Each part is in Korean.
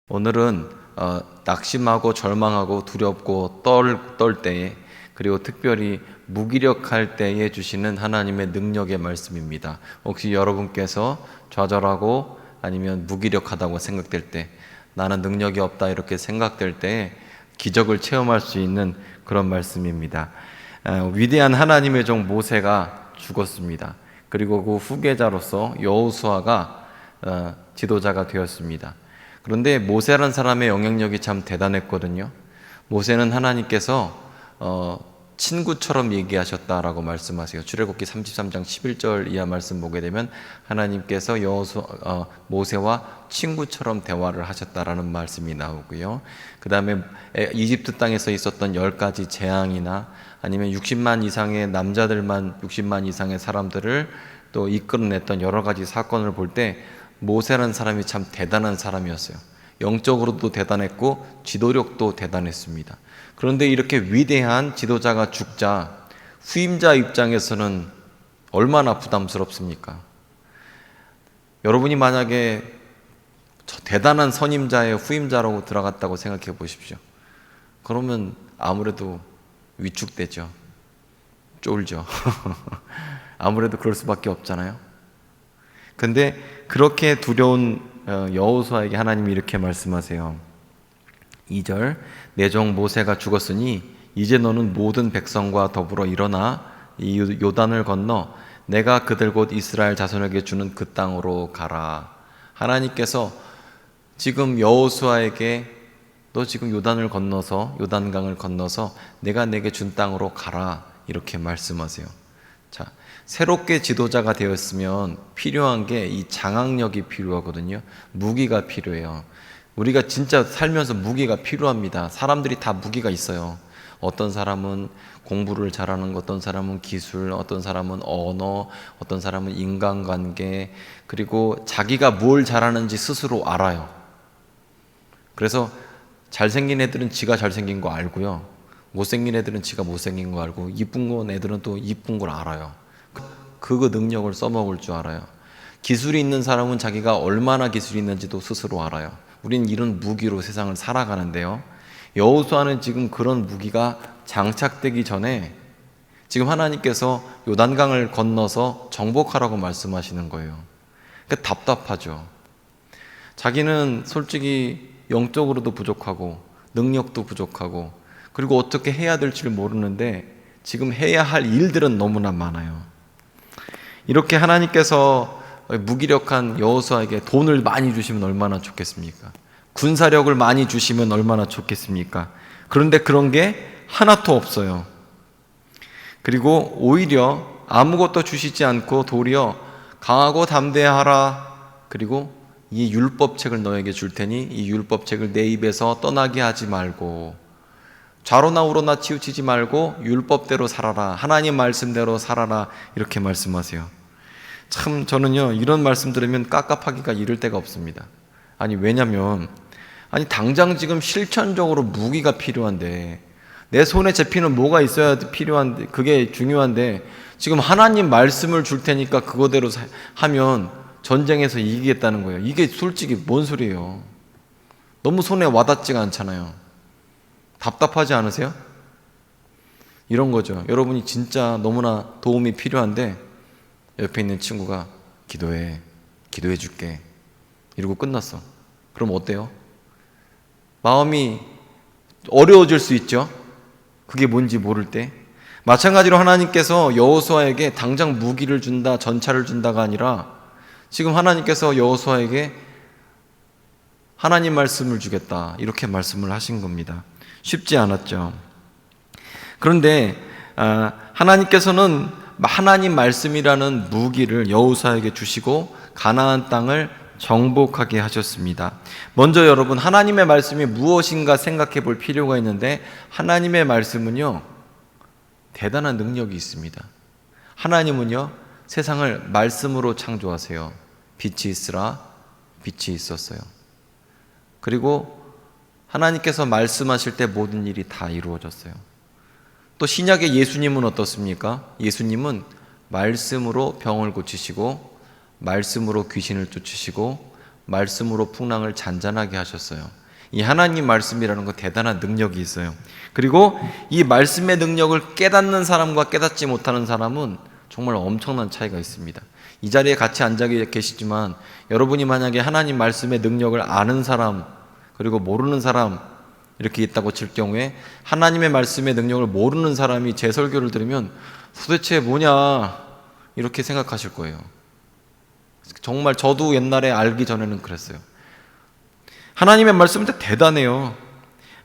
오늘은 낙심하고 절망하고 두렵고 떨 때에, 그리고 특별히 무기력할 때에 주시는 하나님의 능력의 말씀입니다. 혹시 여러분께서 좌절하고 아니면 무기력하다고 생각될 때, 나는 능력이 없다 이렇게 생각될 때에 기적을 체험할 수 있는 그런 말씀입니다. 위대한 하나님의 종 모세가 죽었습니다. 그리고 그 후계자로서 여호수아가 지도자가 되었습니다. 그런데 모세라는 사람의 영향력이 참 대단했거든요. 모세는 하나님께서 친구처럼 얘기하셨다라고 말씀하세요. 출애굽기 33장 11절 이하 말씀 보게 되면 하나님께서 모세와 친구처럼 대화를 하셨다라는 말씀이 나오고요. 그 다음에 이집트 땅에서 있었던 10가지 재앙이나 아니면 60만 이상의 남자들만 60만 이상의 사람들을 또 이끌어냈던 여러 가지 사건을 볼 때 모세라는 사람이 참 대단한 사람이었어요. 영적으로도 대단했고 지도력도 대단했습니다. 그런데 이렇게 위대한 지도자가 죽자 후임자 입장에서는 얼마나 부담스럽습니까? 여러분이 만약에 대단한 선임자의 후임자라고 들어갔다고 생각해 보십시오. 그러면 아무래도 위축되죠. 쫄죠. 아무래도 그럴 수밖에 없잖아요. 근데 그렇게 두려운 여호수아에게 하나님이 이렇게 말씀하세요. 2절, 내 종 모세가 죽었으니 이제 너는 모든 백성과 더불어 일어나 이 요단을 건너 내가 그들 곧 이스라엘 자손에게 주는 그 땅으로 가라. 하나님께서 지금 여호수아에게 너 지금 요단을 건너서 요단강을 건너서 내가 내게 준 땅으로 가라 이렇게 말씀하세요. 자, 새롭게 지도자가 되었으면 필요한 게 이 장악력이 필요하거든요. 무기가 필요해요. 우리가 진짜 살면서 무기가 필요합니다. 사람들이 다 무기가 있어요. 어떤 사람은 공부를 잘하는 것, 어떤 사람은 기술, 어떤 사람은 언어, 어떤 사람은 인간관계, 그리고 자기가 뭘 잘하는지 스스로 알아요. 그래서 잘생긴 애들은 지가 잘생긴 거 알고요. 못생긴 애들은 지가 못생긴 거 알고, 이쁜 건 애들은 또 이쁜 걸 알아요. 그거 능력을 써먹을 줄 알아요. 기술이 있는 사람은 자기가 얼마나 기술이 있는지도 스스로 알아요. 우린 이런 무기로 세상을 살아가는데요. 여호수아는 지금 그런 무기가 장착되기 전에 지금 하나님께서 요단강을 건너서 정복하라고 말씀하시는 거예요. 그러니까 답답하죠. 자기는 솔직히 영적으로도 부족하고 능력도 부족하고 그리고 어떻게 해야 될지를 모르는데 지금 해야 할 일들은 너무나 많아요. 이렇게 하나님께서 무기력한 여호수아에게 돈을 많이 주시면 얼마나 좋겠습니까? 군사력을 많이 주시면 얼마나 좋겠습니까? 그런데 그런 게 하나도 없어요. 그리고 오히려 아무것도 주시지 않고 도리어 강하고 담대하라. 그리고 이 율법책을 너에게 줄 테니 이 율법책을 내 입에서 떠나게 하지 말고 좌로나 우로나 치우치지 말고 율법대로 살아라. 하나님 말씀대로 살아라. 이렇게 말씀하세요. 참 저는요 이런 말씀 들으면 깝깝하기가 이를 데가 없습니다. 왜냐면 당장 지금 실천적으로 무기가 필요한데 내 손에 잡히는 뭐가 있어야 필요한데 그게 중요한데 지금 하나님 말씀을 줄 테니까 그거대로 하면 전쟁에서 이기겠다는 거예요. 이게 솔직히 뭔 소리예요? 너무 손에 와닿지가 않잖아요. 답답하지 않으세요? 이런 거죠. 여러분이 진짜 너무나 도움이 필요한데 옆에 있는 친구가 기도해 줄게 이러고 끝났어. 그럼 어때요? 마음이 어려워질 수 있죠. 그게 뭔지 모를 때. 마찬가지로 하나님께서 여호수아에게 당장 무기를 준다, 전차를 준다가 아니라 지금 하나님께서 여호수아에게 하나님 말씀을 주겠다 이렇게 말씀을 하신 겁니다. 쉽지 않았죠. 그런데 하나님께서는 하나님 말씀이라는 무기를 여호수아에게 주시고 가나안 땅을 정복하게 하셨습니다. 먼저 여러분 하나님의 말씀이 무엇인가 생각해 볼 필요가 있는데 하나님의 말씀은요 대단한 능력이 있습니다. 하나님은요 세상을 말씀으로 창조하세요. 빛이 있으라 빛이 있었어요. 그리고 하나님께서 말씀하실 때 모든 일이 다 이루어졌어요. 또 신약의 예수님은 어떻습니까? 예수님은 말씀으로 병을 고치시고 말씀으로 귀신을 쫓으시고 말씀으로 풍랑을 잔잔하게 하셨어요. 이 하나님 말씀이라는 거 대단한 능력이 있어요. 그리고 이 말씀의 능력을 깨닫는 사람과 깨닫지 못하는 사람은 정말 엄청난 차이가 있습니다. 이 자리에 같이 앉아 계시지만 여러분이 만약에 하나님 말씀의 능력을 아는 사람 그리고 모르는 사람 이렇게 있다고 칠 경우에 하나님의 말씀의 능력을 모르는 사람이 제 설교를 들으면 도대체 뭐냐 이렇게 생각하실 거예요. 정말 저도 옛날에 알기 전에는 그랬어요. 하나님의 말씀은 대단해요.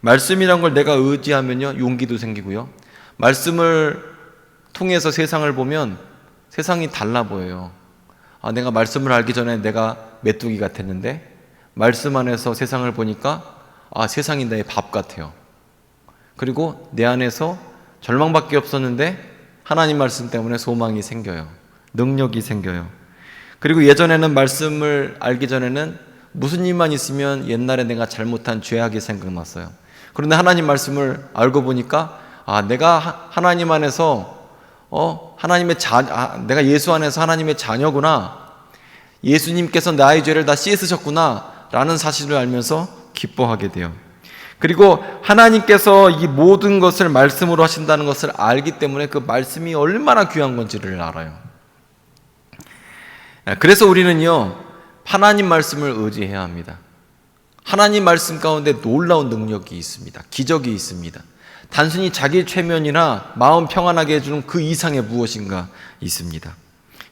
말씀이란 걸 내가 의지하면요 용기도 생기고요. 말씀을 통해서 세상을 보면 세상이 달라 보여요. 내가 말씀을 알기 전에 내가 메뚜기 같았는데 말씀 안에서 세상을 보니까 세상이 내 밥 같아요. 그리고 내 안에서 절망밖에 없었는데 하나님 말씀 때문에 소망이 생겨요. 능력이 생겨요. 그리고 예전에는 말씀을 알기 전에는 무슨 일만 있으면 옛날에 내가 잘못한 죄악이 생각났어요. 그런데 하나님 말씀을 알고 보니까 내가 하나님 안에서 내가 예수 안에서 하나님의 자녀구나. 예수님께서 나의 죄를 다 씻으셨구나 라는 사실을 알면서 기뻐하게 돼요. 그리고 하나님께서 이 모든 것을 말씀으로 하신다는 것을 알기 때문에 그 말씀이 얼마나 귀한 건지를 알아요. 그래서 우리는요 하나님 말씀을 의지해야 합니다. 하나님 말씀 가운데 놀라운 능력이 있습니다. 기적이 있습니다. 단순히 자기 최면이나 마음 평안하게 해주는 그 이상의 무엇인가 있습니다.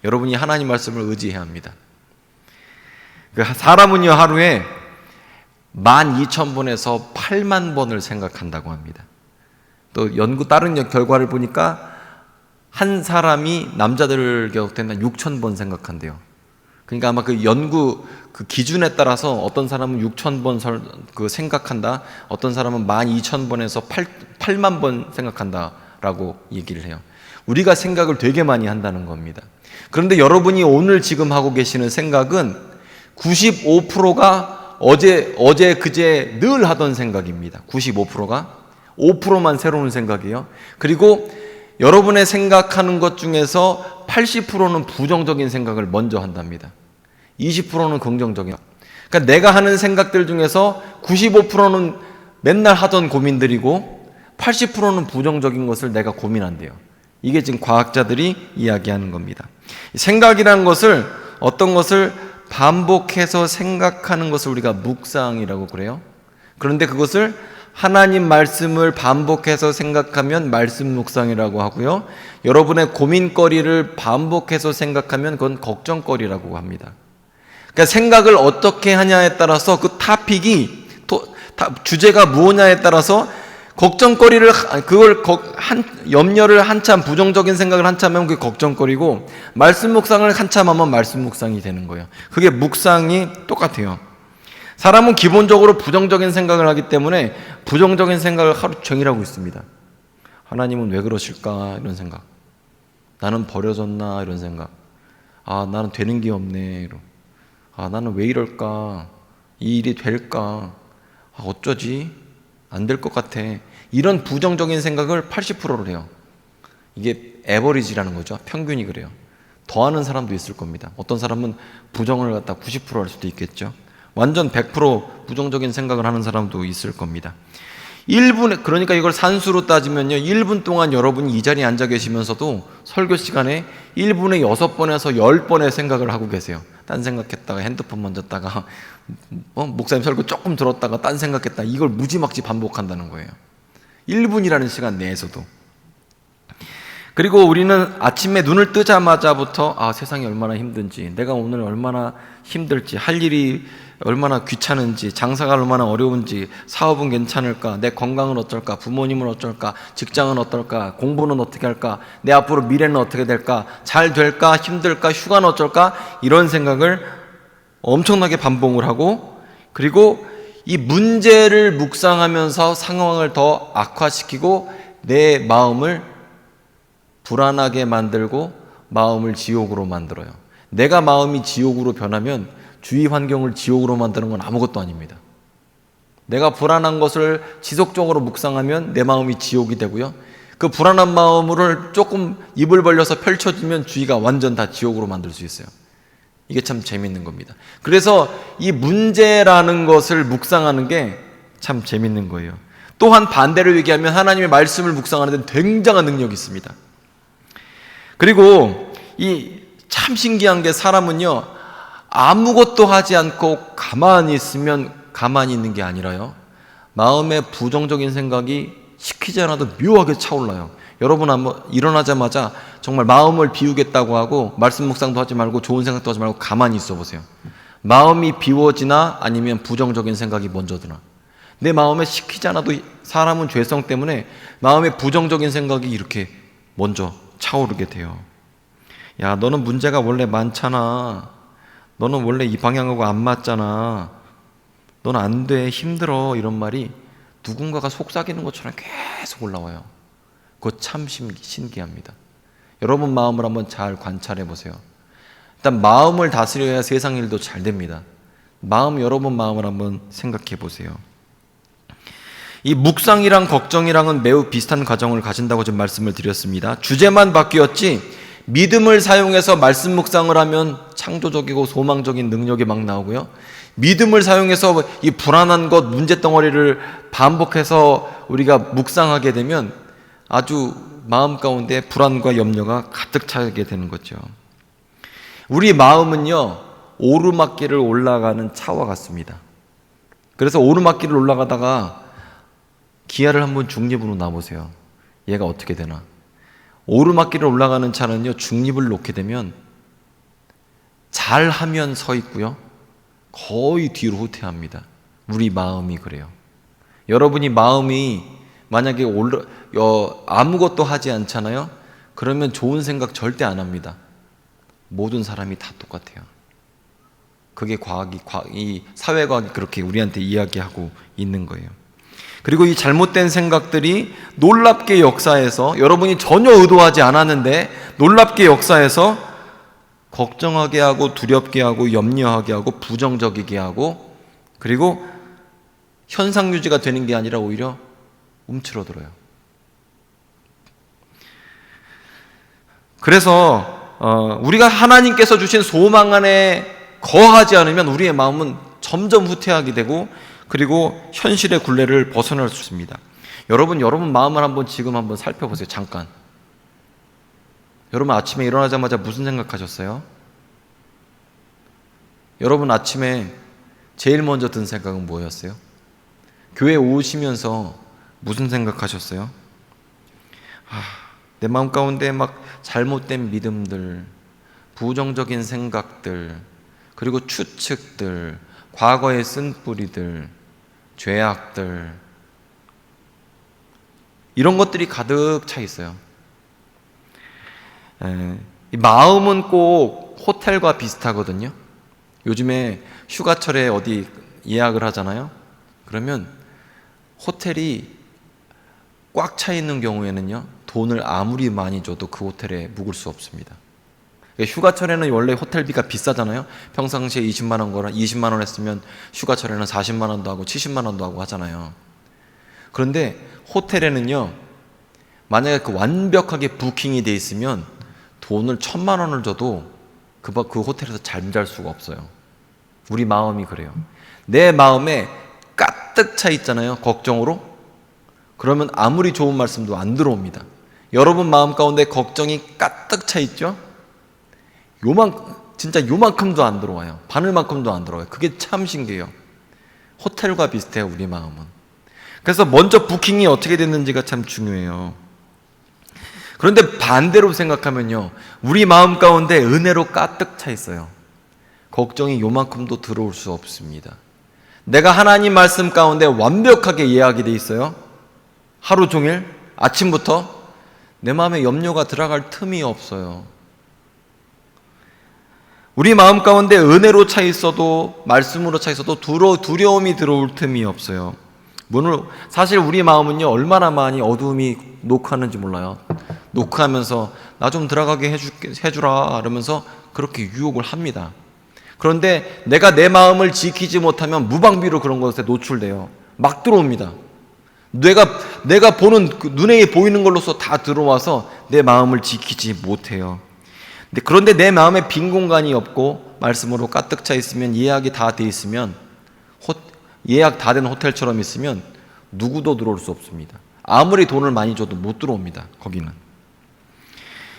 여러분이 하나님 말씀을 의지해야 합니다. 사람은요 하루에 12,000번에서 8만 번을 생각한다고 합니다. 또 다른 결과를 보니까 한 사람이 남자들 경우에는 6,000번 생각한대요. 그러니까 아마 그 연구 그 기준에 따라서 어떤 사람은 6,000번 생각한다, 어떤 사람은 12,000번에서 8만 번 생각한다라고 얘기를 해요. 우리가 생각을 되게 많이 한다는 겁니다. 그런데 여러분이 오늘 지금 하고 계시는 생각은 95%가 어제 그제 늘 하던 생각입니다. 95%가 5%만 새로운 생각이에요. 그리고 여러분의 생각하는 것 중에서 80%는 부정적인 생각을 먼저 한답니다. 20%는 긍정적인. 그러니까 내가 하는 생각들 중에서 95%는 맨날 하던 고민들이고 80%는 부정적인 것을 내가 고민한대요. 이게 지금 과학자들이 이야기하는 겁니다. 생각이라는 것을 어떤 것을 반복해서 생각하는 것을 우리가 묵상이라고 그래요. 그런데 그것을 하나님 말씀을 반복해서 생각하면 말씀 묵상이라고 하고요. 여러분의 고민거리를 반복해서 생각하면 그건 걱정거리라고 합니다. 그러니까 생각을 어떻게 하냐에 따라서 그 주제가 무엇냐에 따라서 걱정거리를 염려를 한참 부정적인 생각을 한참 하면 그게 걱정거리고 말씀 묵상을 한참 하면 말씀 묵상이 되는 거예요. 그게 묵상이 똑같아요. 사람은 기본적으로 부정적인 생각을 하기 때문에 부정적인 생각을 하루 종일 하고 있습니다. 하나님은 왜 그러실까 이런 생각, 나는 버려졌나 이런 생각, 나는 되는 게 없네, 나는 왜 이럴까, 이 일이 될까, 어쩌지, 안 될 것 같아, 이런 부정적인 생각을 80%를 해요. 이게 에버리지라는 거죠. 평균이 그래요. 더 하는 사람도 있을 겁니다. 어떤 사람은 부정을 갖다 90% 할 수도 있겠죠. 완전 100% 부정적인 생각을 하는 사람도 있을 겁니다. 1분, 그러니까 이걸 산수로 따지면요 1분 동안 여러분이 이 자리에 앉아 계시면서도 설교 시간에 1분에 6번에서 10번의 생각을 하고 계세요. 딴 생각했다가 핸드폰 만졌다가 목사님 설교 조금 들었다가 딴 생각했다, 이걸 무지막지 반복한다는 거예요. 1분이라는 시간 내에서도. 그리고 우리는 아침에 눈을 뜨자마자부터 세상이 얼마나 힘든지, 내가 오늘 얼마나 힘들지, 할 일이 얼마나 귀찮은지, 장사가 얼마나 어려운지, 사업은 괜찮을까, 내 건강은 어떨까, 부모님은 어떨까, 직장은 어떨까, 공부는 어떻게 할까, 내 앞으로 미래는 어떻게 될까, 잘 될까, 힘들까, 휴가는 어쩔까, 이런 생각을 엄청나게 반복을 하고, 그리고 이 문제를 묵상하면서 상황을 더 악화시키고 내 마음을 불안하게 만들고 마음을 지옥으로 만들어요. 내가 마음이 지옥으로 변하면 주위 환경을 지옥으로 만드는 건 아무것도 아닙니다. 내가 불안한 것을 지속적으로 묵상하면 내 마음이 지옥이 되고요. 그 불안한 마음을 조금 입을 벌려서 펼쳐지면 주위가 완전 다 지옥으로 만들 수 있어요. 이게 참 재밌는 겁니다. 그래서 이 문제라는 것을 묵상하는 게 참 재밌는 거예요. 또한 반대로 얘기하면 하나님의 말씀을 묵상하는 데 굉장한 능력이 있습니다. 그리고 이 참 신기한 게 사람은요, 아무것도 하지 않고 가만히 있으면 가만히 있는 게 아니라요, 마음에 부정적인 생각이 시키지 않아도 묘하게 차올라요. 여러분 한번 일어나자마자 정말 마음을 비우겠다고 하고 말씀 묵상도 하지 말고 좋은 생각도 하지 말고 가만히 있어 보세요. 마음이 비워지나 아니면 부정적인 생각이 먼저 드나. 내 마음에 시키지 않아도 사람은 죄성 때문에 마음에 부정적인 생각이 이렇게 먼저 차오르게 돼요. 야, 너는 문제가 원래 많잖아. 너는 원래 이 방향하고 안 맞잖아. 너는 안 돼, 힘들어. 이런 말이 누군가가 속삭이는 것처럼 계속 올라와요. 그거 참 신기합니다. 여러분 마음을 한번 잘 관찰해 보세요. 일단 마음을 다스려야 세상 일도 잘 됩니다. 여러분 마음을 한번 생각해 보세요. 이 묵상이랑 걱정이랑은 매우 비슷한 과정을 가진다고 좀 말씀을 드렸습니다. 주제만 바뀌었지 믿음을 사용해서 말씀 묵상을 하면 창조적이고 소망적인 능력이 막 나오고요, 믿음을 사용해서 이 불안한 것, 문제덩어리를 반복해서 우리가 묵상하게 되면 아주 마음 가운데 불안과 염려가 가득 차게 되는 거죠. 우리 마음은요, 오르막길을 올라가는 차와 같습니다. 그래서 오르막길을 올라가다가 기아를 한번 중립으로 놔보세요. 얘가 어떻게 되나. 오르막길을 올라가는 차는요, 중립을 놓게 되면 잘하면 서 있고요, 거의 뒤로 후퇴합니다. 우리 마음이 그래요. 여러분이 마음이 만약에 아무것도 하지 않잖아요? 그러면 좋은 생각 절대 안 합니다. 모든 사람이 다 똑같아요. 그게 이 사회과학이 그렇게 우리한테 이야기하고 있는 거예요. 그리고 이 잘못된 생각들이 놀랍게 역사해서, 여러분이 전혀 의도하지 않았는데 놀랍게 역사해서 걱정하게 하고 두렵게 하고 염려하게 하고 부정적이게 하고, 그리고 현상 유지가 되는 게 아니라 오히려 움츠러들어요. 그래서 우리가 하나님께서 주신 소망 안에 거하지 않으면 우리의 마음은 점점 후퇴하게 되고, 그리고 현실의 굴레를 벗어날 수 있습니다. 여러분 마음을 지금 한번 살펴보세요. 잠깐. 여러분 아침에 일어나자마자 무슨 생각하셨어요? 여러분 아침에 제일 먼저 든 생각은 뭐였어요? 교회 오시면서 무슨 생각하셨어요? 내 마음 가운데 막 잘못된 믿음들, 부정적인 생각들, 그리고 추측들, 과거의 쓴뿌리들, 죄악들, 이런 것들이 가득 차 있어요. 이 마음은 꼭 호텔과 비슷하거든요. 요즘에 휴가철에 어디 예약을 하잖아요. 그러면 호텔이 꽉 차 있는 경우에는요, 돈을 아무리 많이 줘도 그 호텔에 묵을 수 없습니다. 휴가철에는 원래 호텔비가 비싸잖아요. 평상시에 20만 원 거라 20만 원 했으면 휴가철에는 40만 원도 하고 70만 원도 하고 하잖아요. 그런데 호텔에는요, 만약에 그 완벽하게 부킹이 돼 있으면 돈을 1,000만 원을 줘도 그 호텔에서 잠잘 수가 없어요. 우리 마음이 그래요. 내 마음에 가득 차 있잖아요, 걱정으로. 그러면 아무리 좋은 말씀도 안 들어옵니다. 여러분 마음 가운데 걱정이 가득 차 있죠? 진짜 요만큼도 안 들어와요. 바늘만큼도 안 들어와요. 그게 참 신기해요. 호텔과 비슷해요, 우리 마음은. 그래서 먼저 부킹이 어떻게 됐는지가 참 중요해요. 그런데 반대로 생각하면요, 우리 마음 가운데 은혜로 가득 차 있어요. 걱정이 요만큼도 들어올 수 없습니다. 내가 하나님 말씀 가운데 완벽하게 예약이 돼 있어요. 하루 종일 아침부터 내 마음에 염려가 들어갈 틈이 없어요. 우리 마음 가운데 은혜로 차 있어도, 말씀으로 차 있어도 두려움이 들어올 틈이 없어요. 사실 우리 마음은요, 얼마나 많이 어두움이 녹하는지 몰라요. 녹화하면서 나 좀 들어가게 해주라 그러면서 그렇게 유혹을 합니다. 그런데 내가 내 마음을 지키지 못하면 무방비로 그런 것에 노출돼요. 막 들어옵니다. 내가 보는, 눈에 보이는 걸로서 다 들어와서 내 마음을 지키지 못해요. 그런데 내 마음에 빈 공간이 없고 말씀으로 가득 차 있으면, 예약이 다 돼 있으면, 예약 다 된 호텔처럼 있으면 누구도 들어올 수 없습니다. 아무리 돈을 많이 줘도 못 들어옵니다. 거기는.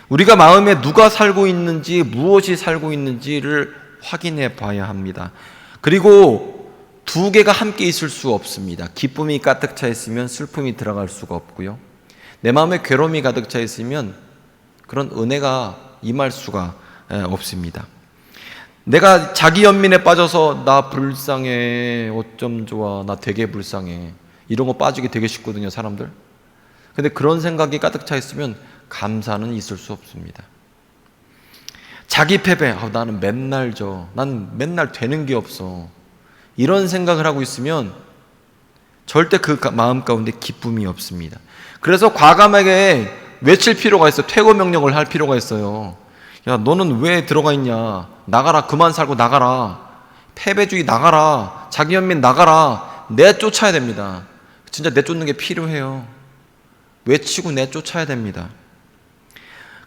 우리가 마음에 누가 살고 있는지, 무엇이 살고 있는지를 확인해 봐야 합니다. 그리고 두 개가 함께 있을 수 없습니다. 기쁨이 가득 차 있으면 슬픔이 들어갈 수가 없고요. 내 마음에 괴로움이 가득 차 있으면 그런 은혜가 임할 수가 없습니다. 내가 자기 연민에 빠져서 나 불쌍해, 어쩜 좋아, 나 되게 불쌍해, 이런 거 빠지기 되게 쉽거든요, 사람들. 근데 그런 생각이 가득 차 있으면 감사는 있을 수 없습니다. 자기 패배, 나는 맨날 난 맨날 되는 게 없어, 이런 생각을 하고 있으면 절대 그 마음 가운데 기쁨이 없습니다. 그래서 과감하게 외칠 필요가 있어요. 퇴거 명령을 할 필요가 있어요. 야, 너는 왜 들어가 있냐, 나가라, 그만 살고 나가라, 패배주의 나가라, 자기 연민 나가라, 내쫓아야 됩니다. 진짜 내쫓는 게 필요해요. 외치고 내쫓아야 됩니다.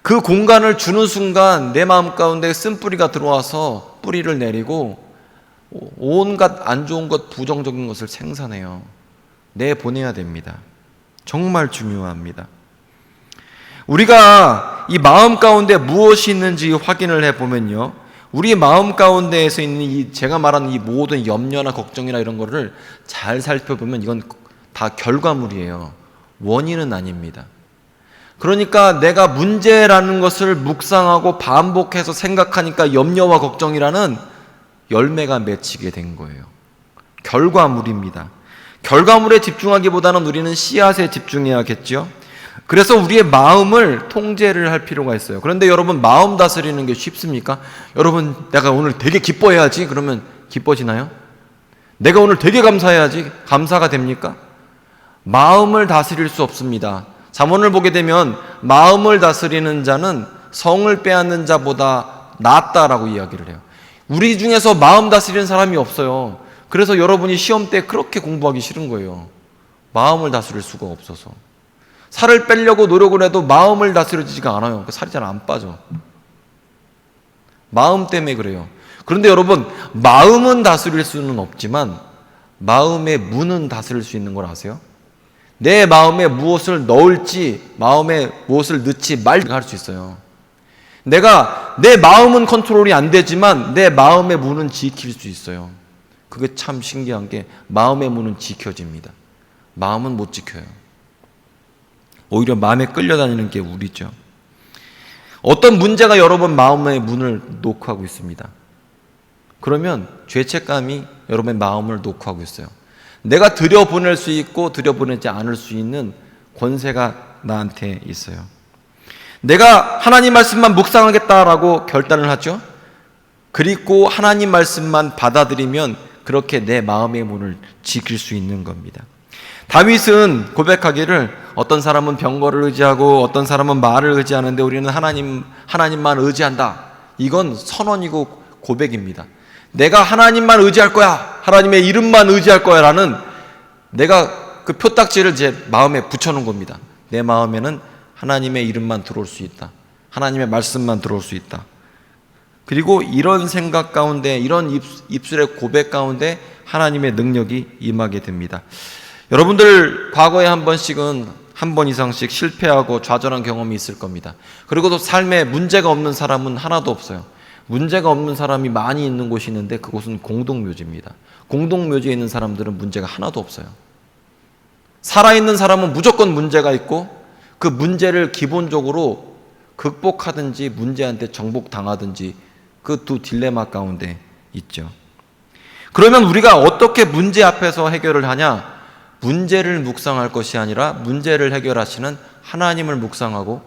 그 공간을 주는 순간 내 마음 가운데 쓴뿌리가 들어와서 뿌리를 내리고 온갖 안 좋은 것, 부정적인 것을 생산해요. 내보내야 됩니다. 정말 중요합니다. 우리가 이 마음 가운데 무엇이 있는지 확인을 해보면요, 우리 마음 가운데에서 있는 제가 말하는 이 모든 염려나 걱정이나 이런 거를 잘 살펴보면 이건 다 결과물이에요. 원인은 아닙니다. 그러니까 내가 문제라는 것을 묵상하고 반복해서 생각하니까 염려와 걱정이라는 열매가 맺히게 된 거예요. 결과물입니다. 결과물에 집중하기보다는 우리는 씨앗에 집중해야겠죠. 그래서 우리의 마음을 통제를 할 필요가 있어요. 그런데 여러분, 마음 다스리는 게 쉽습니까? 여러분, 내가 오늘 되게 기뻐해야지, 그러면 기뻐지나요? 내가 오늘 되게 감사해야지, 감사가 됩니까? 마음을 다스릴 수 없습니다. 잠언을 보게 되면 마음을 다스리는 자는 성을 빼앗는 자보다 낫다라고 이야기를 해요. 우리 중에서 마음 다스리는 사람이 없어요. 그래서 여러분이 시험 때 그렇게 공부하기 싫은 거예요. 마음을 다스릴 수가 없어서. 살을 빼려고 노력을 해도 마음을 다스려지지가 않아요. 살이 잘 안 빠져. 마음 때문에 그래요. 그런데 여러분, 마음은 다스릴 수는 없지만 마음의 문은 다스릴 수 있는 걸 아세요? 내 마음에 무엇을 넣을지, 마음에 무엇을 넣지 말지 할 수 있어요. 내가 내 마음은 컨트롤이 안 되지만 내 마음의 문은 지킬 수 있어요. 그게 참 신기한 게 마음의 문은 지켜집니다. 마음은 못 지켜요. 오히려 마음에 끌려다니는 게 우리죠. 어떤 문제가 여러분 마음의 문을 노크하고 있습니다. 그러면 죄책감이 여러분의 마음을 노크하고 있어요. 내가 들여보낼 수 있고 들여보내지 않을 수 있는 권세가 나한테 있어요. 내가 하나님 말씀만 묵상하겠다라고 결단을 하죠. 그리고 하나님 말씀만 받아들이면 그렇게 내 마음의 문을 지킬 수 있는 겁니다. 다윗은 고백하기를, 어떤 사람은 병거를 의지하고 어떤 사람은 말을 의지하는데 우리는 하나님만 의지한다. 이건 선언이고 고백입니다. 내가 하나님만 의지할 거야, 하나님의 이름만 의지할 거야 라는, 내가 그 표딱지를 제 마음에 붙여놓은 겁니다. 내 마음에는 하나님의 이름만 들어올 수 있다, 하나님의 말씀만 들어올 수 있다. 그리고 이런 생각 가운데, 이런 입술의 고백 가운데 하나님의 능력이 임하게 됩니다. 여러분들 과거에 한 번 이상씩 실패하고 좌절한 경험이 있을 겁니다. 그리고 또 삶에 문제가 없는 사람은 하나도 없어요. 문제가 없는 사람이 많이 있는 곳이 있는데 그곳은 공동묘지입니다. 공동묘지에 있는 사람들은 문제가 하나도 없어요. 살아있는 사람은 무조건 문제가 있고 그 문제를 기본적으로 극복하든지 문제한테 정복당하든지 그 두 딜레마 가운데 있죠. 그러면 우리가 어떻게 문제 앞에서 해결을 하냐? 문제를 묵상할 것이 아니라 문제를 해결하시는 하나님을 묵상하고,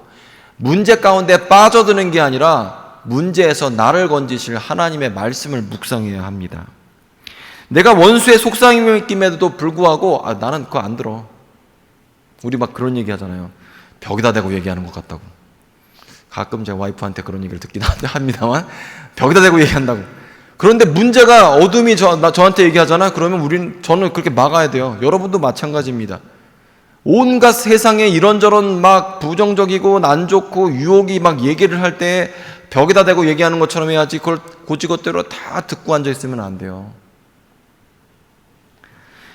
문제 가운데 빠져드는 게 아니라 문제에서 나를 건지실 하나님의 말씀을 묵상해야 합니다. 내가 원수의 속삭임임에도 불구하고 나는 그거 안 들어. 우리 막 그런 얘기 하잖아요. 벽에다 대고 얘기하는 것 같다고. 가끔 제 와이프한테 그런 얘기를 듣긴 합니다만, 벽에다 대고 얘기한다고. 그런데 문제가 어둠이 저한테 얘기하잖아. 그러면 저는 그렇게 막아야 돼요. 여러분도 마찬가지입니다. 온갖 세상에 이런저런 막 부정적이고 안 좋고 유혹이 막 얘기를 할 때 벽에다 대고 얘기하는 것처럼 해야지, 그걸 고지것대로 다 듣고 앉아 있으면 안 돼요.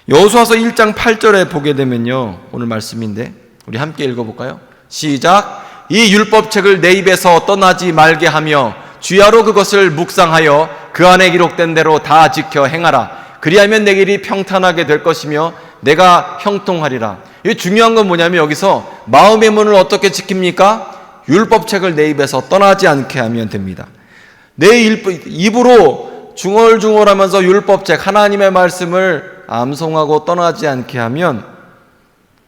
여호수아서 1장 8절에 보게 되면요, 오늘 말씀인데 우리 함께 읽어볼까요? 시작. 이 율법책을 내 입에서 떠나지 말게 하며 주야로 그것을 묵상하여 그 안에 기록된 대로 다 지켜 행하라. 그리하면 내 길이 평탄하게 될 것이며 내가 형통하리라. 이 중요한 건 뭐냐면, 여기서 마음의 문을 어떻게 지킵니까? 율법책을 내 입에서 떠나지 않게 하면 됩니다. 내 입으로 중얼중얼하면서 율법책, 하나님의 말씀을 암송하고 떠나지 않게 하면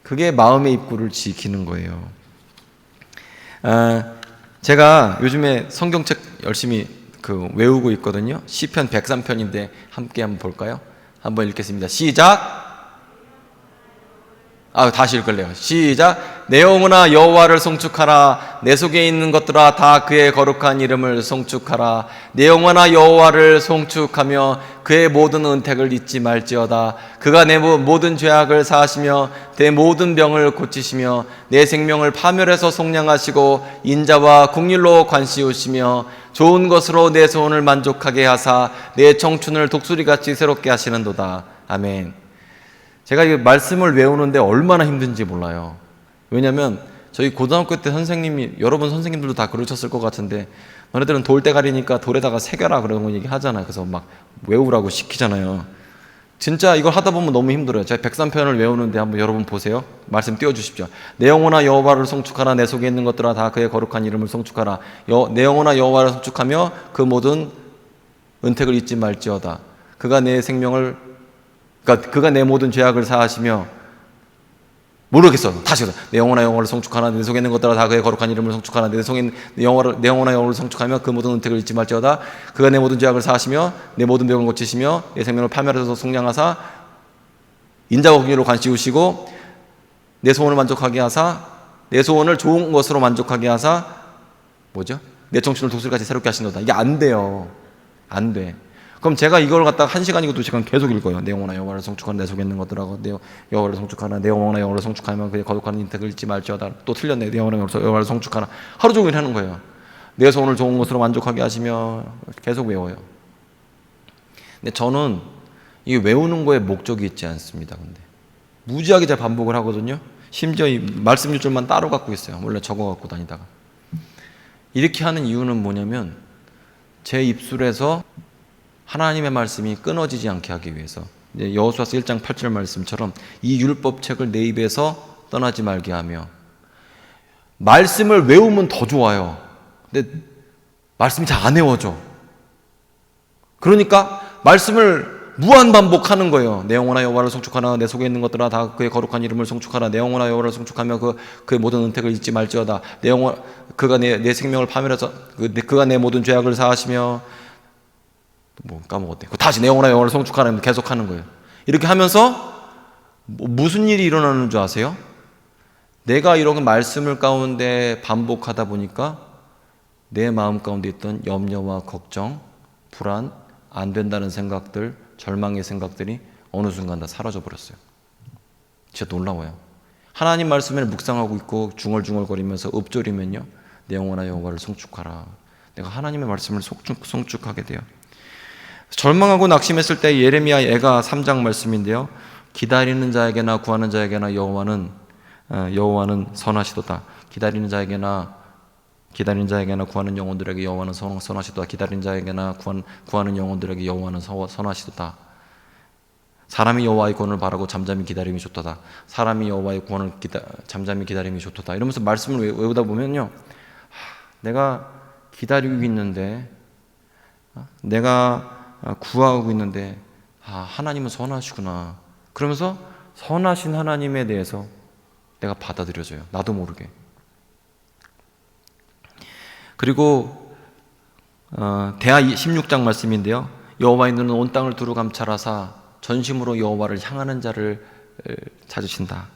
그게 마음의 입구를 지키는 거예요. 제가 요즘에 성경책 열심히 외우고 있거든요. 시편 103편인데 함께 한번 볼까요? 한번 읽겠습니다. 시작. 다시 읽을래요. 시작. 내 영혼아 여호와를 송축하라. 내 속에 있는 것들아 다 그의 거룩한 이름을 송축하라. 내 영혼아 여호와를 송축하며 그의 모든 은택을 잊지 말지어다. 그가 내 모든 죄악을 사하시며 내 모든 병을 고치시며 내 생명을 파멸해서 속량하시고 인자와 긍휼로 관시우시며 좋은 것으로 내 소원을 만족하게 하사 내 청춘을 독수리같이 새롭게 하시는도다. 아멘. 제가 이 말씀을 외우는데 얼마나 힘든지 몰라요. 왜냐면 저희 고등학교 때 선생님이, 여러분 선생님들도 다 그러셨을 것 같은데, 너네들은 돌대가리니까 돌에다가 새겨라 그런 거 얘기하잖아요. 그래서 막 외우라고 시키잖아요. 진짜 이걸 하다 보면 너무 힘들어요. 제가 103편을 외우는데 한번 여러분 보세요. 말씀 띄워주십시오. 내 영혼아 여호와를 송축하라. 내 속에 있는 것들아 다 그의 거룩한 이름을 송축하라. 내 영혼아 여호와를 송축하며 그 모든 은택을 잊지 말지어다. 그가 내 모든 죄악을 사하시며, 모르겠어. 다시 내 영혼아 여호와를 송축하라. 내 속에 있는 것들아 다 그의 거룩한 이름을 송축하라. 내 영혼아 여호와를 송축하며 그 모든 은택을 잊지 말지어다. 그가 내 모든 죄악을 사하시며 내 모든 병을 고치시며 내 생명을 파멸해서 속량하사 인자와 긍휼로 관시우시고 내 소원을 만족하게 하사, 내 소원을 좋은 것으로 만족하게 하사 내 청춘을 독수리같이 새롭게 하시노다. 이게 안 돼요. 안 돼. 그럼 제가 이걸 갖다가 1시간이고 2시간 계속 읽어요. 내 영혼아 여호와를 송축하라. 내 속에 있는 것들하고 내 여호와를 송축하라. 내 영혼아 여호와를 송축하면 그의 거룩한 인택을 잊지 말지어다. 또 틀렸네. 내 영혼아 여호와를 송축하라. 하루 종일 하는 거예요. 내 소원을 좋은 것으로 만족하게 하시며 계속 외워요. 근데 저는 이 외우는 거에 목적이 있지 않습니다. 근데 무지하게 잘 반복을 하거든요. 심지어 이 말씀 유줄만 따로 갖고 있어요. 원래 적어 갖고 다니다가. 이렇게 하는 이유는 뭐냐면, 제 입술에서 하나님의 말씀이 끊어지지 않게 하기 위해서. 여호수아서 1장 8절 말씀처럼 이 율법책을 내 입에서 떠나지 말게 하며, 말씀을 외우면 더 좋아요. 근데 말씀이 잘 안 외워져. 그러니까 말씀을 무한 반복하는 거예요. 내 영혼아 여호와를 송축하라. 내 속에 있는 것들아 다 그의 거룩한 이름을 송축하라. 내 영혼아 여호와를 송축하며 그의 모든 은택을 잊지 말지어다. 그가 내 생명을 파멸해서 그가 내 모든 죄악을 사하시며, 까먹었대. 다시 내 영혼아 여호와를 송축하라. 계속 하는 거예요. 이렇게 하면서 무슨 일이 일어나는 줄 아세요? 내가 이런 말씀을 가운데 반복하다 보니까 내 마음 가운데 있던 염려와 걱정, 불안, 안 된다는 생각들, 절망의 생각들이 어느 순간 다 사라져 버렸어요. 진짜 놀라워요. 하나님 말씀을 묵상하고 있고 중얼중얼거리면서 읊조리면요, 내 영혼아 여호와를 송축하라. 내가 하나님의 말씀을 송축하게 돼요. 절망하고 낙심했을 때 예레미야 애가 3장 말씀인데요, 기다리는 자에게나 구하는 자에게나 여호와는 선하시도다. 기다리는 자에게나 구하는 영혼들에게 여호와는 선하시도다. 기다리는 자에게나 구하는 영혼들에게 여호와는 선하시도다. 사람이 여호와의 구원을 바라고 잠잠히 기다림이 좋도다. 사람이 여호와의 구원을 잠잠히 기다림이 좋도다. 이러면서 말씀을 외우다 보면요, 내가 기다리고 있는데, 내가 구하고 있는데, 하나님은 선하시구나. 그러면서 선하신 하나님에 대해서 내가 받아들여져요. 나도 모르게. 그리고 대하 16장 말씀인데요, 여호와의 눈은 온 땅을 두루 감찰하사 전심으로 여호와를 향하는 자를 찾으신다.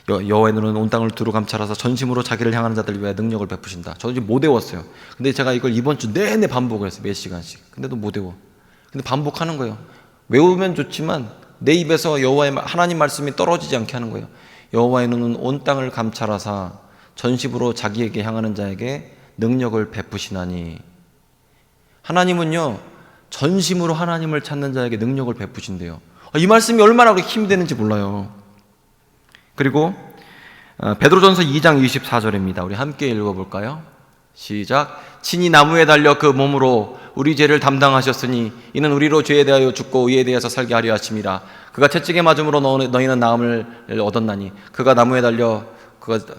여호와의 눈은 온 땅을 두루 감찰하사 전심으로 자기를 향하는 자들을 위하여 능력을 베푸신다. 저도 지금 못 외웠어요. 근데 제가 이걸 이번 주 내내 반복을 했어요. 몇 시간씩. 근데도 못 외워. 근데 반복하는 거예요. 외우면 좋지만 내 입에서 여호와의 하나님 말씀이 떨어지지 않게 하는 거예요. 여호와의 눈은 온 땅을 감찰하사 전심으로 자기에게 향하는 자에게 능력을 베푸시나니. 하나님은요, 전심으로 하나님을 찾는 자에게 능력을 베푸신대요. 이 말씀이 얼마나 힘이 되는지 몰라요. 그리고 베드로전서 2장 24절입니다. 우리 함께 읽어볼까요? 시작. 친히 나무에 달려 그 몸으로 우리 죄를 담당하셨으니 이는 우리로 죄에 대하여 죽고 의에 대해서 살게 하려 하심이라. 그가 채찍에 맞음으로 너희는 나음을 얻었나니. 그가 나무에 달려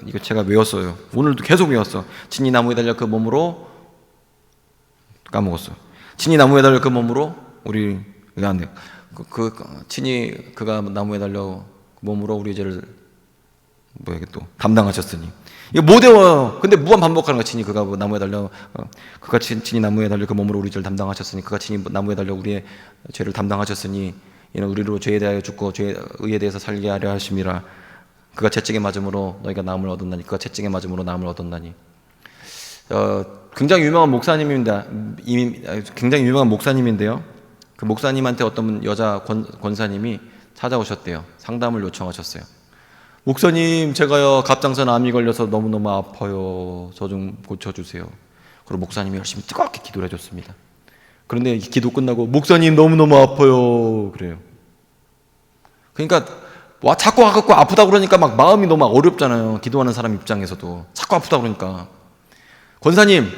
이거 제가 외웠어요. 오늘도 계속 외웠어. 친히 나무에 달려 그 몸으로 까먹었어. 친히 나무에 달려 그 몸으로 우리 안 돼. 친히 그가 나무에 달려 그 몸으로 우리 죄를 이게 또 담당하셨으니. 이거 못 외워요. 근데 무한 반복하는 거야. 친히 그가 나무에 달려 그가 친히 나무에 달려 그 몸으로 우리 죄를 담당하셨으니. 그가 친히 나무에 달려 우리의 죄를 담당하셨으니 이는 우리로 죄에 대하여 죽고 의에 대해서 살게 하려 하심이라. 그가 채찍에 맞음으로 너희가 나음을 얻었나니. 그가 채찍에 맞음으로 나음을 얻었나니. 굉장히 유명한 목사님입니다. 굉장히 유명한 목사님인데요. 그 목사님한테 어떤 여자 권사님이 찾아오셨대요. 상담을 요청하셨어요. 목사님, 제가요 갑상선 암이 걸려서 너무너무 아파요. 저 좀 고쳐주세요. 그리고 목사님이 열심히 뜨겁게 기도를 해줬습니다. 그런데 기도 끝나고 목사님 너무너무 아파요 그래요. 그러니까 자꾸 와갖고 아프다 그러니까 막 마음이 너무 어렵잖아요. 기도하는 사람 입장에서도 자꾸 아프다 그러니까. 권사님,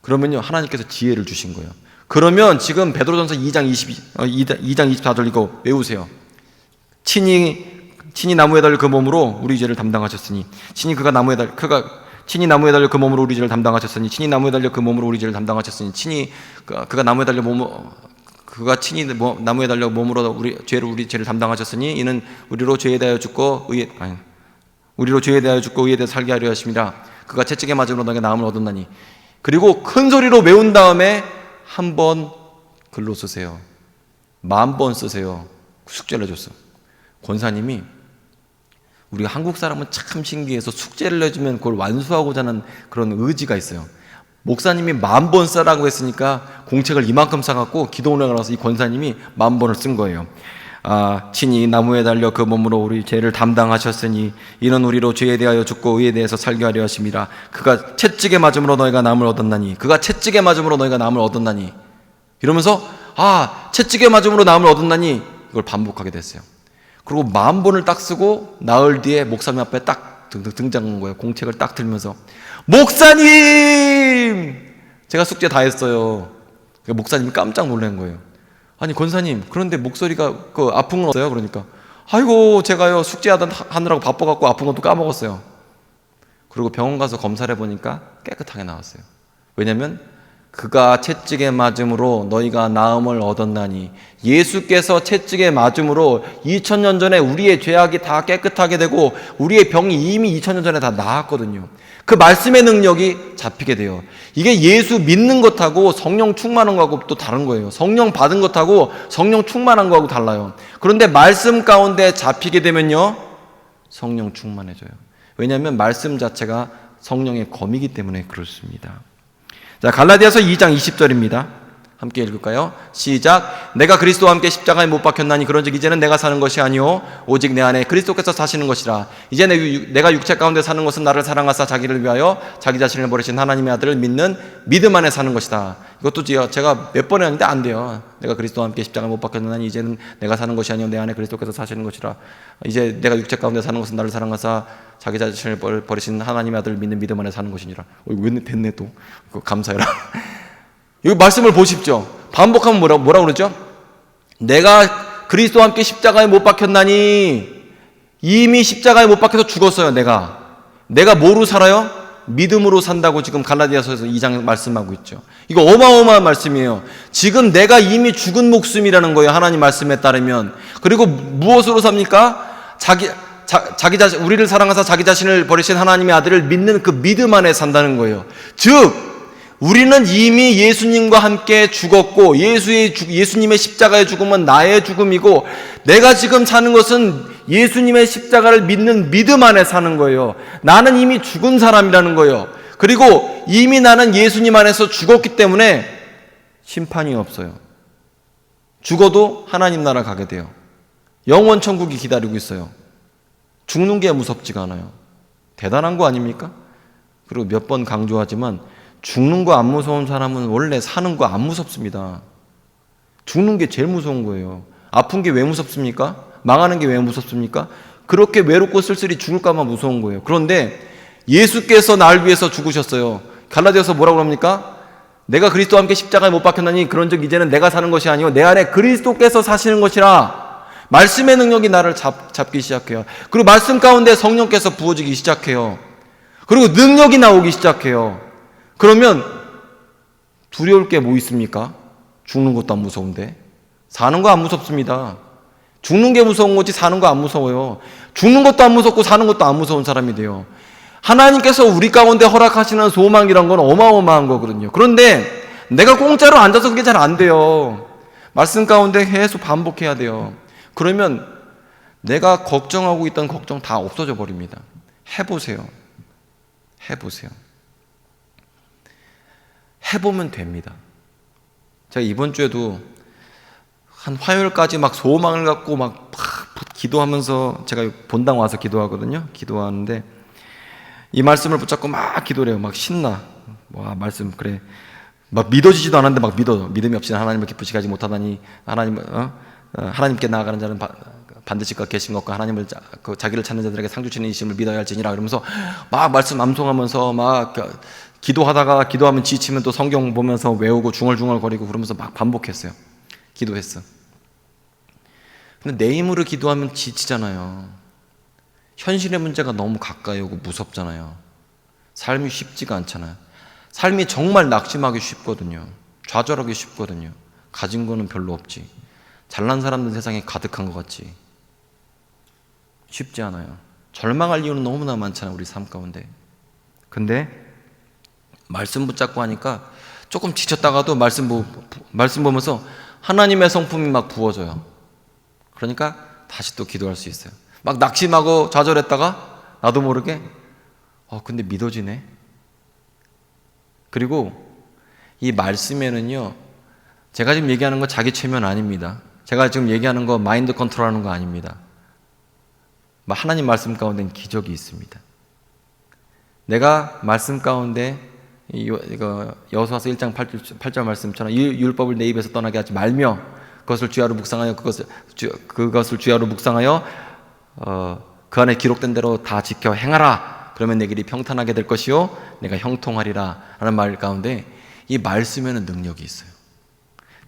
그러면요 하나님께서 지혜를 주신 거예요. 그러면 지금 베드로전서 2장 24절 이거 외우세요. 친히 나무에 달려 그 몸으로 우리 죄를 담당하셨으니. 친히 나무에 달려 그 몸으로 우리 죄를 담당하셨으니. 친히 나무에 달려 그 몸으로 우리 죄를 담당하셨으니. 그가 나무에 달려 친히 나무에 달려 몸으로 우리 죄를 담당하셨으니 이는 우리로 죄에 대하여 죽고 의에 대해서 살게 하려 하심이라. 그가 채찍에 맞음으로 너에게 나음을 얻었나니. 그리고 큰 소리로 외운 다음에 한 번 글로 쓰세요. 10,000번 쓰세요. 숙제를 해줬어. 권사님이, 우리가 한국 사람은 참 신기해서 숙제를 해주면 그걸 완수하고자 하는 그런 의지가 있어요. 목사님이 10,000번 쓰라고 했으니까 공책을 이만큼 사갖고 기도원에 가서 이 권사님이 10,000번을 쓴 거예요. 친히 나무에 달려 그 몸으로 우리 죄를 담당하셨으니 이는 우리로 죄에 대하여 죽고 의에 대해서 살게 하려 하심이라. 그가 채찍에 맞음으로 너희가 나음을 얻었나니. 그가 채찍에 맞음으로 너희가 나음을 얻었나니. 이러면서 채찍에 맞음으로 나음을 얻었나니 이걸 반복하게 됐어요. 그리고 10,000번을 딱 쓰고 나흘 뒤에 목사님 앞에 딱 등장한 거예요. 공책을 딱 들면서 목사님! 제가 숙제 다 했어요. 목사님이 깜짝 놀란 거예요. 아니 권사님, 그런데 목소리가 아픈 건 없어요? 그러니까 아이고 제가요 숙제하느라고 바빠갖고 아픈 것도 까먹었어요. 그리고 병원 가서 검사를 해보니까 깨끗하게 나왔어요. 왜냐면 그가 채찍에 맞음으로 너희가 나음을 얻었나니. 예수께서 채찍에 맞음으로 2000년 전에 우리의 죄악이 다 깨끗하게 되고 우리의 병이 이미 2000년 전에 다 나았거든요. 그 말씀의 능력이 잡히게 돼요. 이게 예수 믿는 것하고 성령 충만한 거하고 또 다른 거예요. 성령 받은 것하고 성령 충만한 거하고 달라요. 그런데 말씀 가운데 잡히게 되면요 성령 충만해져요. 왜냐하면 말씀 자체가 성령의 검이기 때문에 그렇습니다. 자, 갈라디아서 2장 20절입니다. 함께 읽을까요? 시작. 내가 그리스도와 함께 십자가에 못 박혔나니 그런즉 이제는 내가 사는 것이 아니요 오직 내 안에 그리스도께서 사시는 것이라. 이제 내가 육체 가운데 사는 것은 나를 사랑하사 자기를 위하여 자기 자신을 버리신 하나님의 아들을 믿는 믿음 안에 사는 것이다. 이것도 제가 몇 번 했는데 안 돼요. 내가 그리스도와 함께 십자가에 못 박혔나니 이제는 내가 사는 것이 아니요 내 안에 그리스도께서 사시는 것이라. 이제 내가 육체 가운데 사는 것은 나를 사랑하사 자기 자신을 버리신 하나님의 아들을 믿는 믿음 안에 사는 것이니라. 왜 됐네 또. 감사해라. 이 말씀을 보십시오. 반복하면 뭐라 그러죠? 내가 그리스도와 함께 십자가에 못 박혔나니. 이미 십자가에 못 박혀서 죽었어요. 내가 뭐로 살아요? 믿음으로 산다고 지금 갈라디아서에서 2장 말씀하고 있죠. 이거 어마어마한 말씀이에요. 지금 내가 이미 죽은 목숨이라는 거예요. 하나님 말씀에 따르면. 그리고 무엇으로 삽니까? 우리를 사랑하사 자기 자신을 버리신 하나님의 아들을 믿는 그 믿음 안에 산다는 거예요. 즉 우리는 이미 예수님과 함께 죽었고 예수님의 십자가의 죽음은 나의 죽음이고 내가 지금 사는 것은 예수님의 십자가를 믿는 믿음 안에 사는 거예요. 나는 이미 죽은 사람이라는 거예요. 그리고 이미 나는 예수님 안에서 죽었기 때문에 심판이 없어요. 죽어도 하나님 나라 가게 돼요. 영원 천국이 기다리고 있어요. 죽는 게 무섭지가 않아요. 대단한 거 아닙니까? 그리고 몇 번 강조하지만 죽는 거 안 무서운 사람은 원래 사는 거 안 무섭습니다. 죽는 게 제일 무서운 거예요. 아픈 게 왜 무섭습니까? 망하는 게 왜 무섭습니까? 그렇게 외롭고 쓸쓸히 죽을까봐 무서운 거예요. 그런데 예수께서 날 위해서 죽으셨어요. 갈라디아서 뭐라고 합니까? 내가 그리스도와 함께 십자가에 못 박혔나니 그런즉 이제는 내가 사는 것이 아니요 내 안에 그리스도께서 사시는 것이라. 말씀의 능력이 나를 잡기 시작해요. 그리고 말씀 가운데 성령께서 부어지기 시작해요. 그리고 능력이 나오기 시작해요. 그러면 두려울 게 뭐 있습니까? 죽는 것도 안 무서운데. 사는 거 안 무섭습니다. 죽는 게 무서운 거지 사는 거 안 무서워요. 죽는 것도 안 무섭고 사는 것도 안 무서운 사람이 돼요. 하나님께서 우리 가운데 허락하시는 소망이란 건 어마어마한 거거든요. 그런데 내가 공짜로 앉아서 그게 잘 안 돼요. 말씀 가운데 계속 반복해야 돼요. 그러면 내가 걱정하고 있던 걱정 다 없어져 버립니다. 해보세요. 해보세요. 해보면 됩니다. 제가 이번 주에도 한 화요일까지 막 소망을 갖고 막 기도하면서, 제가 본당 와서 기도하거든요. 기도하는데 이 말씀을 붙잡고 막 기도를 해요. 막 신나. 와, 말씀 그래. 막 믿어지지도 않았는데 막 믿음이 없이 하나님을 기쁘시게 하지 못하다니, 하나님께 나아가는 자는 반드시 계신 것과 하나님을 자기를 찾는 자들에게 상 주시는 이심을 믿어야 할지니라. 그러면서 막 말씀 암송하면서 막 기도하다가, 기도하면 지치면 또 성경 보면서 외우고 중얼중얼거리고 그러면서 막 반복했어요. 기도했어. 근데 내 힘으로 기도하면 지치잖아요. 현실의 문제가 너무 가까이 오고 무섭잖아요. 삶이 쉽지가 않잖아요. 삶이 정말 낙심하기 쉽거든요. 좌절하기 쉽거든요. 가진 거는 별로 없지. 잘난 사람들 세상에 가득한 것 같지. 쉽지 않아요. 절망할 이유는 너무나 많잖아요. 우리 삶 가운데. 근데 말씀 붙잡고 하니까 조금 지쳤다가도 말씀 보면서 하나님의 성품이 막 부어져요. 그러니까 다시 또 기도할 수 있어요. 막 낙심하고 좌절했다가 나도 모르게 근데 믿어지네. 그리고 이 말씀에는요, 제가 지금 얘기하는 거 자기 최면 아닙니다. 제가 지금 얘기하는 거 마인드 컨트롤하는 거 아닙니다. 하나님 말씀 가운데는 기적이 있습니다. 내가 말씀 가운데 이거 여호수아서 1장 8절 말씀처럼 이 율법을 내 입에서 떠나게 하지 말며 그것을 주야로 묵상하여 그 안에 기록된 대로 다 지켜 행하라. 그러면 내 길이 평탄하게 될 것이요 내가 형통하리라 하는 말 가운데 이 말씀에는 능력이 있어요.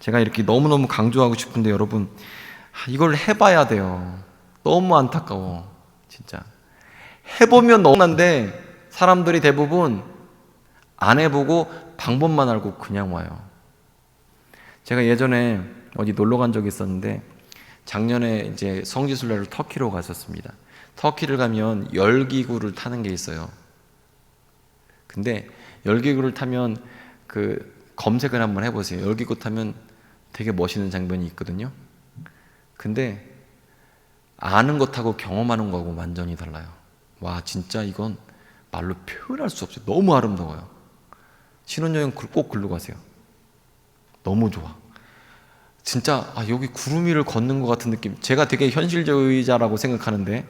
제가 이렇게 너무너무 강조하고 싶은데 여러분, 이걸 해봐야 돼요. 너무 안타까워. 진짜 해보면 너무난데 사람들이 대부분 안 해보고 방법만 알고 그냥 와요. 제가 예전에 어디 놀러 간 적이 있었는데 작년에 이제 성지순례를 터키로 갔었습니다. 터키를 가면 열기구를 타는 게 있어요. 근데 열기구를 타면 검색을 한번 해보세요. 열기구 타면 되게 멋있는 장면이 있거든요. 근데 아는 것하고 경험하는 거하고 완전히 달라요. 와, 진짜 이건 말로 표현할 수 없어요. 너무 아름다워요. 신혼여행 꼭 글로 가세요. 너무 좋아. 진짜 여기 구름 위를 걷는 것 같은 느낌. 제가 되게 현실주의자라고 생각하는데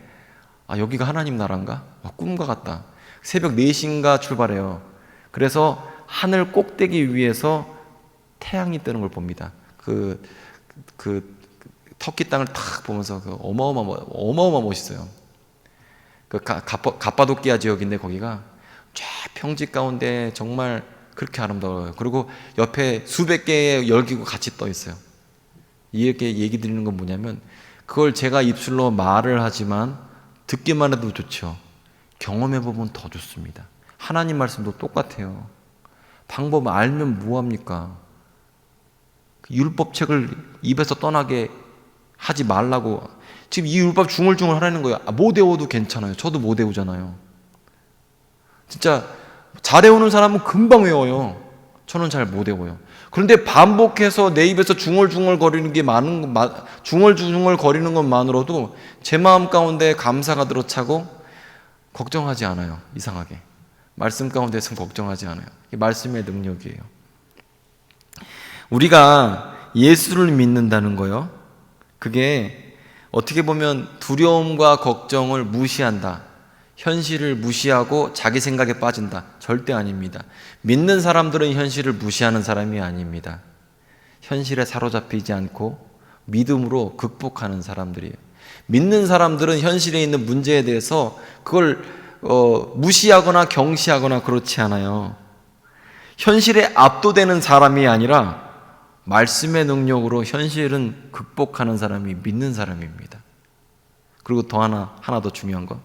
여기가 하나님 나라인가? 꿈과 같다. 새벽 4시인가 출발해요. 그래서 하늘 꼭대기 위에서 태양이 뜨는 걸 봅니다. 터키 땅을 탁 보면서 어마어마 멋있어요. 갑바도키아 지역인데 거기가 쫙 평지 가운데 정말 그렇게 아름다워요. 그리고 옆에 수백 개의 열기구 같이 떠 있어요. 이렇게 얘기 드리는 건 뭐냐면, 그걸 제가 입술로 말을 하지만 듣기만 해도 좋죠. 경험해보면 더 좋습니다. 하나님 말씀도 똑같아요. 방법 알면 뭐합니까? 율법책을 입에서 떠나게 하지 말라고. 지금 이 율법 중얼중얼 하라는 거예요. 못 외워도 괜찮아요. 저도 못 외우잖아요. 진짜 잘 외우는 사람은 금방 외워요. 저는 잘 못 외워요. 그런데 반복해서 내 입에서 중얼중얼 거리는 것만으로도 제 마음 가운데 감사가 들어차고 걱정하지 않아요. 이상하게. 말씀 가운데서는 걱정하지 않아요. 이게 말씀의 능력이에요. 우리가 예수를 믿는다는 거요, 그게 어떻게 보면 두려움과 걱정을 무시한다, 현실을 무시하고 자기 생각에 빠진다, 절대 아닙니다. 믿는 사람들은 현실을 무시하는 사람이 아닙니다. 현실에 사로잡히지 않고 믿음으로 극복하는 사람들이에요. 믿는 사람들은 현실에 있는 문제에 대해서 그걸 무시하거나 경시하거나 그렇지 않아요. 현실에 압도되는 사람이 아니라 말씀의 능력으로 현실은 극복하는 사람이 믿는 사람입니다. 그리고 더 하나 더 중요한 거,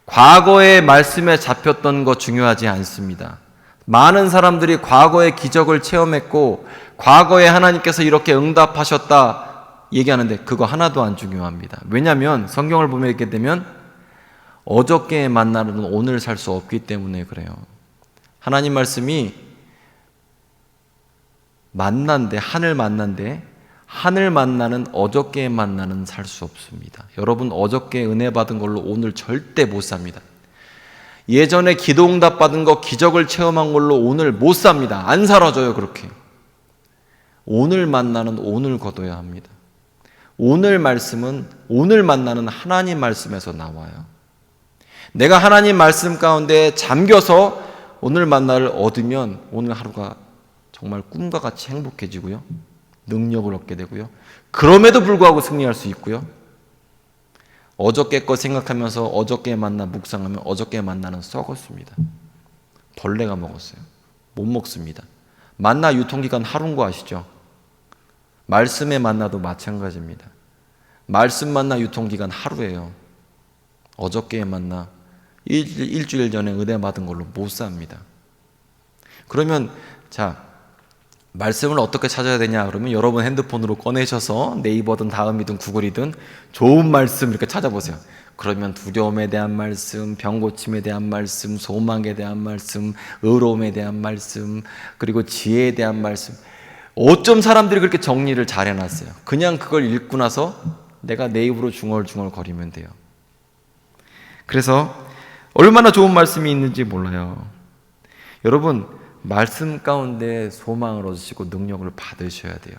과거의 말씀에 잡혔던 거 중요하지 않습니다. 많은 사람들이 과거의 기적을 체험했고 과거에 하나님께서 이렇게 응답하셨다 얘기하는데 그거 하나도 안 중요합니다. 왜냐하면 성경을 보면 이렇게 되면 어저께 만나는 오늘 살 수 없기 때문에 그래요. 하나님 말씀이 만난데, 하늘 만나는 어저께 만나는 살 수 없습니다. 여러분, 어저께 은혜 받은 걸로 오늘 절대 못 삽니다. 예전에 기도 응답 받은 거, 기적을 체험한 걸로 오늘 못 삽니다. 안 사라져요. 그렇게 오늘 만나는 오늘 거둬야 합니다. 오늘 말씀은 오늘 만나는 하나님 말씀에서 나와요. 내가 하나님 말씀 가운데 잠겨서 오늘 만나를 얻으면 오늘 하루가 정말 꿈과 같이 행복해지고요, 능력을 얻게 되고요, 그럼에도 불구하고 승리할 수 있고요, 어저께 거 생각하면서 어저께 만나 묵상하면 어저께 만나는 썩었습니다. 벌레가 먹었어요. 못 먹습니다. 만나 유통기간 하루인 거 아시죠? 말씀의 만나도 마찬가지입니다. 말씀 만나 유통기간 하루예요. 어저께의 만나 일주일 전에 은혜 받은 걸로 못 삽니다. 그러면 자, 말씀을 어떻게 찾아야 되냐? 그러면 여러분 핸드폰으로 꺼내셔서 네이버든 다음이든 구글이든 좋은 말씀 이렇게 찾아보세요. 그러면 두려움에 대한 말씀, 병고침에 대한 말씀, 소망에 대한 말씀, 의로움에 대한 말씀, 그리고 지혜에 대한 말씀. 어쩜 사람들이 그렇게 정리를 잘 해놨어요. 그냥 그걸 읽고 나서 내가 내 입으로 중얼중얼 거리면 돼요. 그래서 얼마나 좋은 말씀이 있는지 몰라요. 여러분, 말씀 가운데 소망을 얻으시고 능력을 받으셔야 돼요.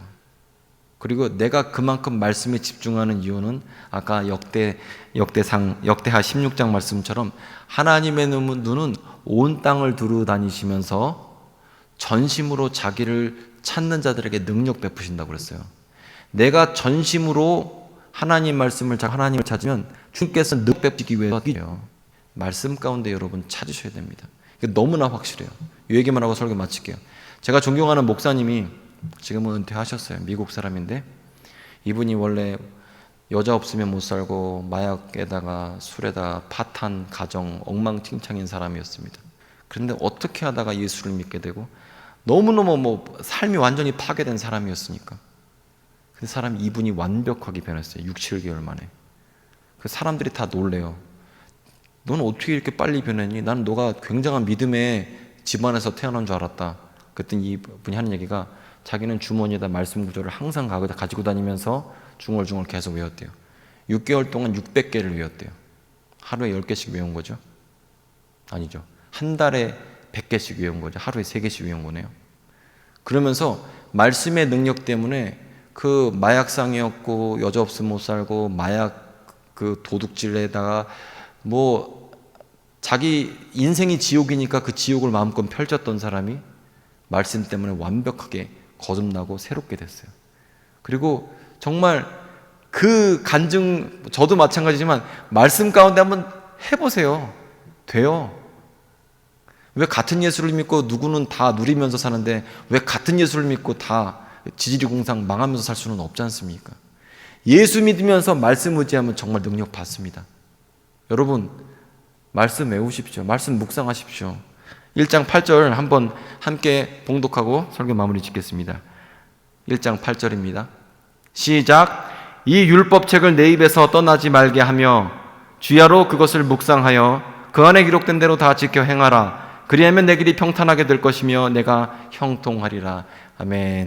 그리고 내가 그만큼 말씀에 집중하는 이유는 아까 역대하 16장 말씀처럼 하나님의 눈은 온 땅을 두루 다니시면서 전심으로 자기를 찾는 자들에게 능력 베푸신다고 그랬어요. 내가 전심으로 하나님 말씀을 하나님을 찾으면 주님께서 능력 베푸시기 위해서 말씀 가운데 여러분 찾으셔야 됩니다. 이게 너무나 확실해요. 이 얘기만 하고 설교 마칠게요. 제가 존경하는 목사님이 지금은 은퇴하셨어요. 미국 사람인데 이분이 원래 여자 없으면 못 살고 마약에다가 술에다가 파탄, 가정, 엉망진창인 사람이었습니다. 그런데 어떻게 하다가 예수를 믿게 되고 너무너무 삶이 완전히 파괴된 사람이었으니까. 그 사람이 이분이 완벽하게 변했어요. 6, 7개월 만에. 그 사람들이 다 놀래요. 넌 어떻게 이렇게 빨리 변했니? 나는 너가 굉장한 믿음의 집안에서 태어난 줄 알았다. 그랬더니 이분이 하는 얘기가 자기는 주머니에다 말씀 구절을 항상 가지고 다니면서 중얼중얼 계속 외웠대요. 6개월 동안 600개를 외웠대요. 하루에 10개씩 외운 거죠? 아니죠. 한 달에 100개씩 외운 거죠. 하루에 3개씩 외운 거네요. 그러면서 말씀의 능력 때문에 그 마약상이었고 여자 없으면 못 살고 마약 그 도둑질에다가 자기 인생이 지옥이니까 그 지옥을 마음껏 펼쳤던 사람이 말씀 때문에 완벽하게 거듭나고 새롭게 됐어요. 그리고 정말 그 간증, 저도 마찬가지지만 말씀 가운데 한번 해보세요. 돼요. 왜 같은 예수를 믿고 누구는 다 누리면서 사는데 왜 같은 예수를 믿고 다 지지리공상 망하면서 살 수는 없지 않습니까? 예수 믿으면서 말씀 의지하면 정말 능력 받습니다. 여러분, 말씀 외우십시오. 말씀 묵상하십시오. 1장 8절 한번 함께 봉독하고 설교 마무리 짓겠습니다. 1장 8절입니다. 시작. 이 율법책을 내 입에서 떠나지 말게 하며 주야로 그것을 묵상하여 그 안에 기록된 대로 다 지켜 행하라. 그리하면 내 길이 평탄하게 될 것이며 내가 형통하리라. 아멘.